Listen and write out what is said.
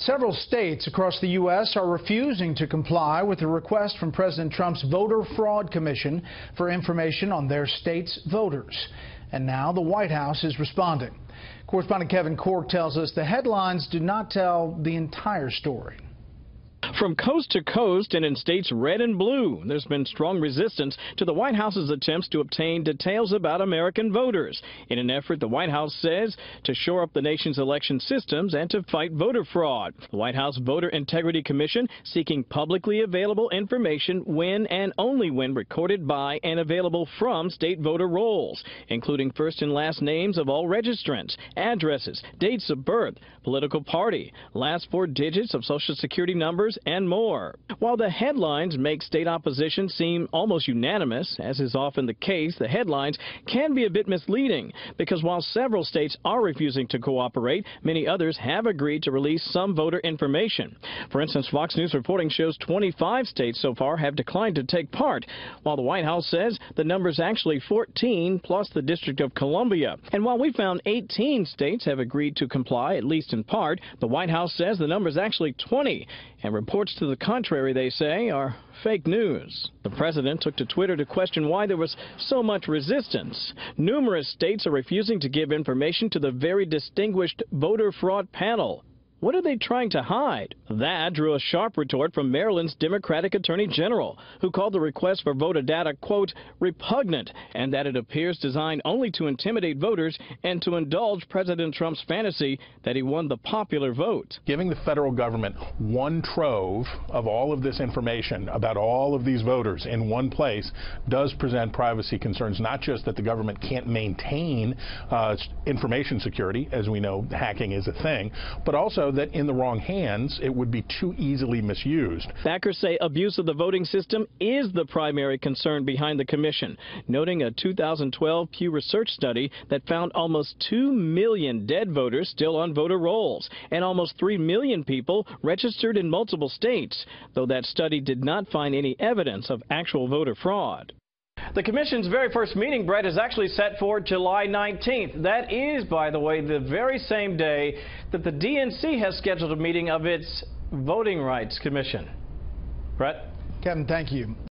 Several states across the U.S. are refusing to comply with a request from President Trump's Voter Fraud Commission for information on their state's voters. And now the White House is responding. Correspondent Kevin Corke tells us the headlines do not tell the entire story. From coast to coast and in states red and blue, there's been strong resistance to the White House's attempts to obtain details about American voters in an effort, the White House says, to shore up the nation's election systems and to fight voter fraud. The White House Voter Integrity Commission seeking publicly available information when and only when recorded by and available from state voter rolls, including first and last names of all registrants, addresses, dates of birth, political party, last four digits of Social Security numbers, and more. While the headlines make state opposition seem almost unanimous, as is often the case, the headlines can be a bit misleading because while several states are refusing to cooperate, many others have agreed to release some voter information. For instance, Fox News reporting shows 25 states so far have declined to take part, while the White House says the number is actually 14 plus the District of Columbia. And while we found 18 states have agreed to comply, at least in part, the White House says the number is actually 20, and reports to the contrary, they say, are fake news. The president took to Twitter to question why there was so much resistance. Numerous states are refusing to give information to the very distinguished voter fraud panel. What are they trying to hide? That drew a sharp retort from Maryland's Democratic Attorney General, who called the request for voter data, quote, repugnant, and that it appears designed only to intimidate voters and to indulge President Trump's fantasy that he won the popular vote. Giving the federal government one trove of all of this information about all of these voters in one place does present privacy concerns, not just that the government can't maintain information security, as we know hacking is a thing, but also that in the wrong hands, it would be too easily misused. Backers say abuse of the voting system is the primary concern behind the commission, noting a 2012 Pew Research study that found almost 2 million dead voters still on voter rolls and almost 3 million people registered in multiple states, though that study did not find any evidence of actual voter fraud. The commission's very first meeting, Brett, is actually set for July 19th. That is, by the way, the very same day that the DNC has scheduled a meeting of its Voting Rights Commission. Brett? Kevin, thank you.